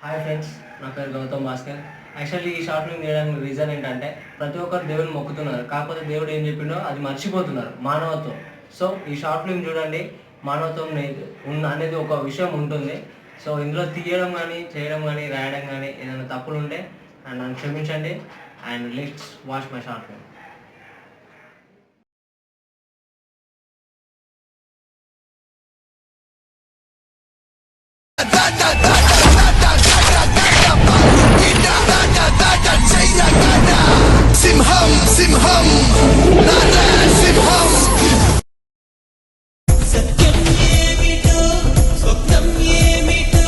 Hi friends, నా పేరు Gautam Bhaskar. Actually ఈ షార్ట్ ఫిల్మ్ చేయడానికి రీజన్ ఏంటంటే ప్రతి ఒక్కరు దేవుని మొక్కుతున్నారు, కాకపోతే దేవుడు ఏం చెప్పిండో అది మర్చిపోతున్నారు, మానవత్వం. సో ఈ షార్ట్ ఫిల్మ్ చూడండి, మానవత్వం అనేది ఒక విషయం ఉంటుంది. సో ఇందులో తీయడం కానీ, చేయడం కానీ, రాయడం కానీ ఏదైనా తప్పులు ఉంటే నన్ను క్షమించండి. And let's watch my short film. సింహం సింహం సింహం సత్యం ఏమిటో స్వప్నం ఏమిటో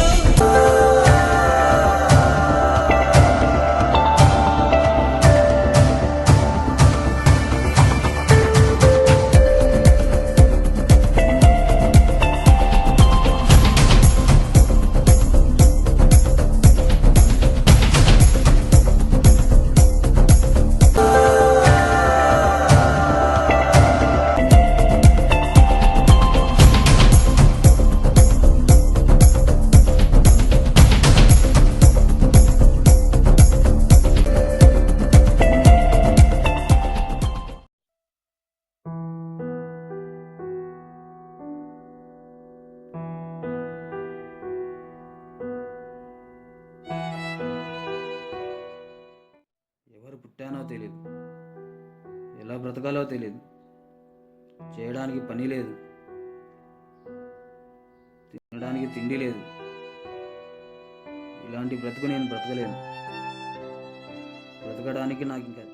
ఎవరు పుట్టానో తెలియదు, ఎలా బ్రతకాలో తెలియదు, చేయడానికి పని లేదు, తినడానికి తిండి లేదు. ఇలాంటి బ్రతుకు నేను బ్రతకలేను. బ్రతకడానికి నాకు ఇంకా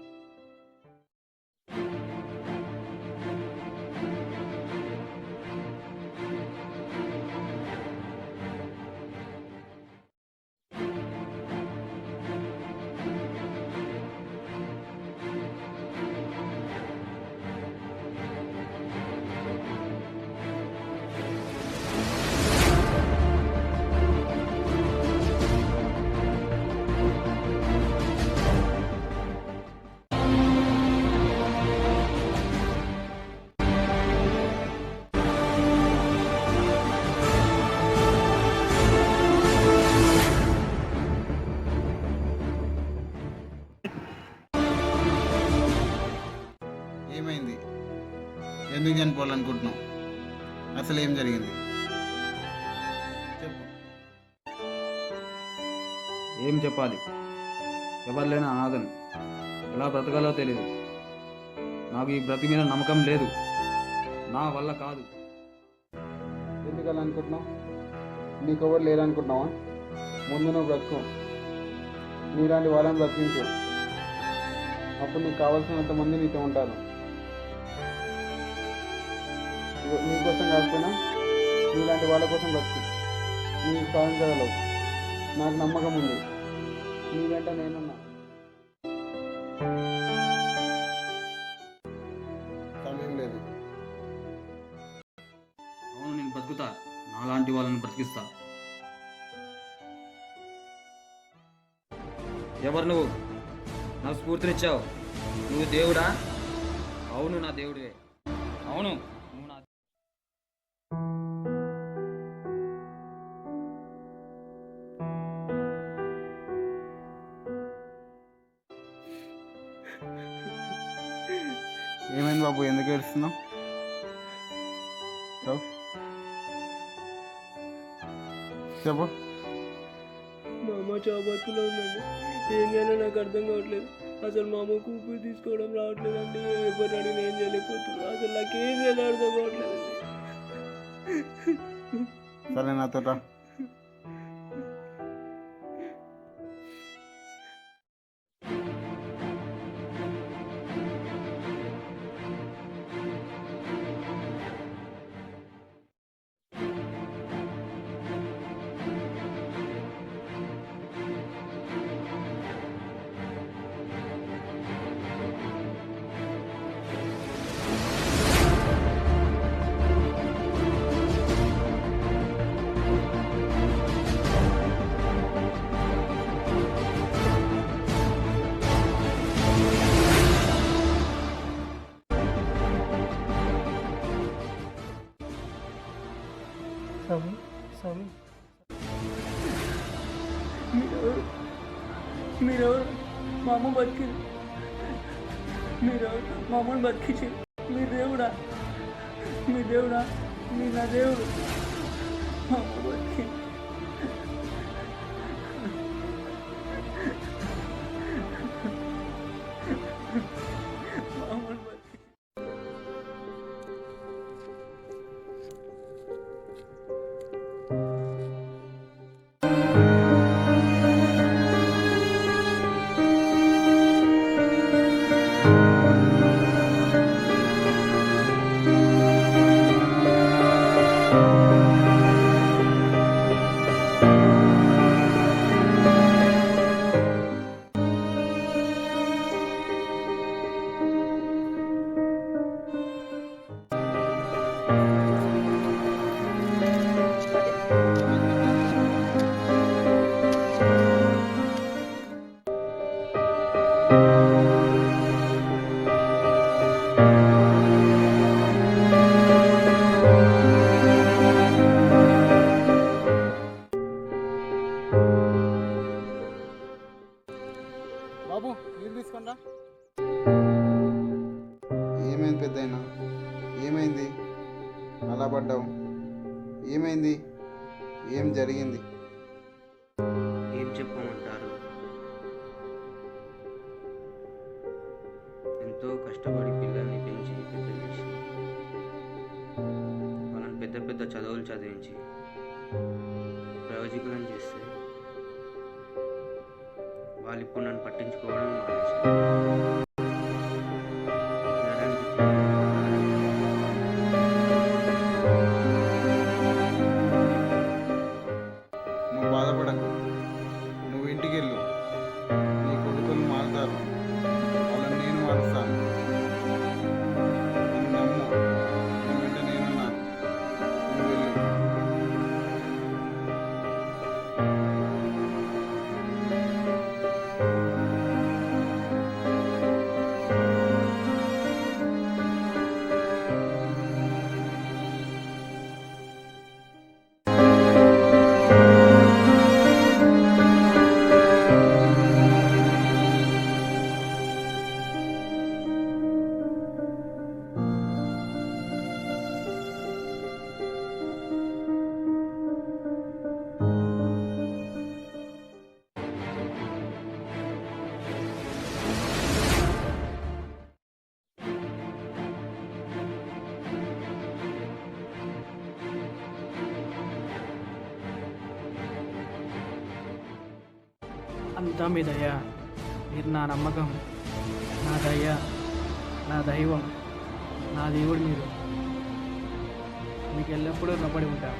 ఏమైంది? ఎందుకు చనిపోవాలనుకుంటున్నావు? అసలు ఏం జరిగింది చెప్పు. ఏం చెప్పాలి? ఎవరు లేని అనాథను. ఎలా బ్రతకాలో తెలియదు. నాకు ఈ బ్రతి మీద నమ్మకం లేదు. నా వల్ల కాదు. ఎందుకు అలా అనుకుంటున్నావు? నీకు ఎవరు లేరనుకుంటున్నావా? ముందు నువ్వు బ్రతుకు, నీలాంటి వాళ్ళని బ్రతికించు. అప్పుడు నీకు కావాల్సినంత మంది నీతో ఉంటారు. నీకోసం కాకపోయినా నీలాంటి వాళ్ళ కోసం బ్రతుకు. నీకు సాధించగలవు. నాకు నమ్మకం ఉంది. నీ వెంట నేనున్నా. సమయం లేదు. అవును, నేను బ్రతుకుతా. నాలాంటి వాళ్ళని బ్రతికిస్తా. ఎవరు నువ్వు? నాకు స్ఫూర్తినిచ్చావు. నువ్వు దేవుడా? అవును, నా దేవుడివే. అవును, నువ్వు నా ఏమైంది బాబు? ఎందుకు ఏడుస్తున్నావు? చెప్పు. మా అమ్మ చాబతులో ఉందండి. ఏం చేయాలో నాకు అర్థం కావట్లేదు. అసలు మా అమ్మకు ఊపిరి తీసుకోవడం రావట్లేదండి. ఎవరిని అడిగిన ఏం చేయలేకపోతున్నా. అసలు నాకేం చేయాలో అర్థం కావట్లేదండి. సరే నాతో రా. మీరెవరు మీరెవరు? మా అమ్మ బతికింది. మీరెవరు? మా అమ్మని బతికించింది. మీరు దేవుడా? మీ దేవుడా? మీ నా దేవుడు. మా అమ్మ బతికింది. మా అమ్మని బతికింది. బాబు నీళ్ళు తీసుకుంటా. ఏమైంది పెద్దయినా? ఏమైంది? అలా పడ్డావు? ఏమైంది? ఏం జరిగింది? ఏం చెప్పమంటారు? ఎంతో కష్టపడి పిల్లల్ని పెంచి పెద్ద చేసి వాళ్ళని పెద్ద పెద్ద చదువులు చదివించి ప్రయోజకులను చేస్తే వాళ్ళు ఇప్పుడు నన్ను పట్టించుకోవడం మానేశారు. వినడానికి నువ్వు బాధపడకు. నువ్వు ఇంటికి వెళ్ళు. నీ కొడుకులు మారుతారు. వాళ్ళని నేను మారుస్తాను. నువ్వు నమ్ము. నీ వెంట నేనున్నాను. నువ్వు వెళ్ళు. అంతా మీ దయ. మీరు నా నమ్మకం, నా దయ, నా దైవం, నా దేవుడు. మీరు మీకు ఎల్లప్పుడూ రుణపడి ఉంటాను.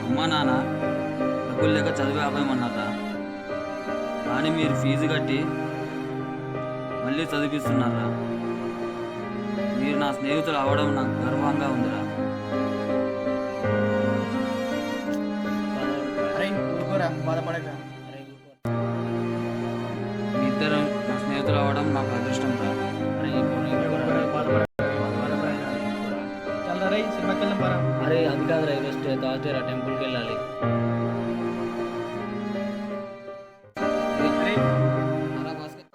అమ్మా నాన్న డబ్బులు లేక చదివే ఆపేయమన్నారా? కానీ మీరు ఫీజు కట్టి మళ్ళీ చదివిస్తున్నారా? మీరు నా స్నేహితులు అవడం నాకు గర్వంగా ఉందిరా. అరే ఊరుకోరా, బాధపడక. మీ ఇద్దరం నా స్నేహితులు అవడం నాకు అదృష్టం రా. చాలా రై సినిమాకి వెళ్దాం పరా. అరే అది కాదురా, ఈరోజు థర్స్డే రా, టెంపుల్కి వెళ్ళాలి. అరే అలా భాస్కర్.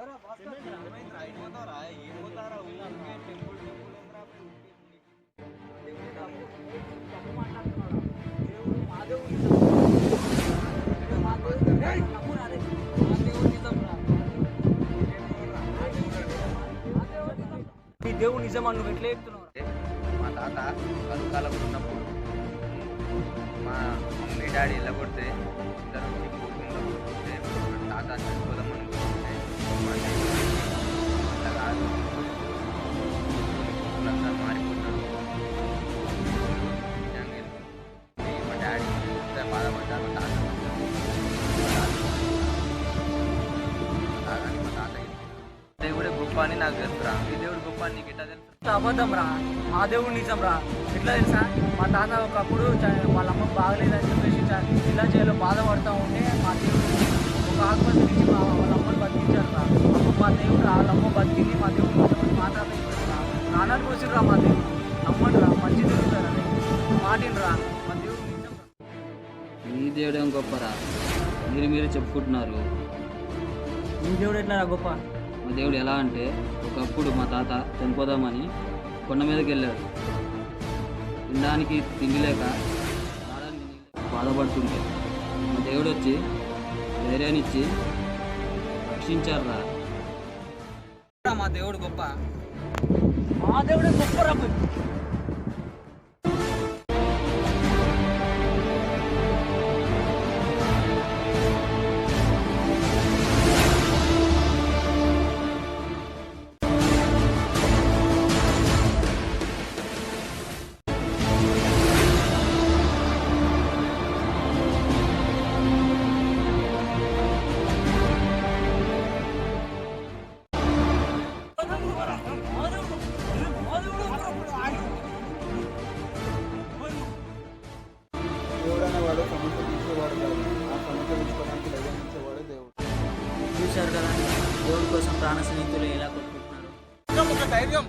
ఈ దేవుడు నిజమా, నువ్వు ఎట్లా చెప్తున్నావు? మా తాత కలుకాలకు ఉన్నప్పుడు మా మమ్మీ డాడీ వెళ్ళగొడితే ఇద్దరు వచ్చి కుటుంబంలో కూర్చుంటే తాత చనిపోదామని కూర్చుంటే మా దేవుడు అట్లా కాదు, కుటుంబంతా మారిపోతారు. నిజంగా మా డాడీ ఎంత బాధపడ్డారు. తాత మా తాత దేవుడే గొప్ప అని నాకు తెలుసురా. ఈ దేవుడు గొప్ప అని నీకు ఎట్లా తెలుసు? అబద్ధం రా, మా దేవుడు నిజం రా. ఎట్లా తెలుసా, మా తాత ఒకప్పుడు వాళ్ళ అమ్మకు బాగలేదని చెప్పేసి ఇలా చేయాలో బాధపడుతూ ఉంటే మా దేవుడు ఒక ఆత్మహత్య నుంచి వాళ్ళ అమ్మని బతికించారు రా. అప్పుడు మా దేవుడు వాళ్ళ అమ్మ బతికింది, మా దేవుడు నిజమని మా తాత ఇచ్చారు రా. నాన్నని పోసిరు రా మా దేవుడు. నమ్మండి రా, మంచి జరుగుతారు. అదే మాటిని రా, మా దేవుడు నిజం రా. మీ దేవుడేం గొప్పరా, మీరు చెప్పుకుంటున్నారు. మీ దేవుడు ఎట్లా రా గొప్ప? మా దేవుడు ఎలా అంటే, ఒకప్పుడు మా తాత చనిపోదామని కొండ మీదకి వెళ్ళాడు. తినడానికి తిండి లేక, తాగడానికి నీళ్ళు లేక బాధపడుతుంటే మా దేవుడు వచ్చి ధైర్యాన్ని ఇచ్చి రక్షించారు రా. మా దేవుడు గొప్ప. మా దేవుడే గొప్ప రా. దేవుడు అనేవాడు సమస్య తీసేవాడు కాదు, ఆ సమస్య తీసుకోవడానికి ధైర్యం ఇచ్చేవాడే దేవుడు. చూశారు కదా, దేవుడి కోసం ప్రాణ స్నేహితులు ఎలా కొట్టుకుంటున్నారు. ఒక ధైర్యం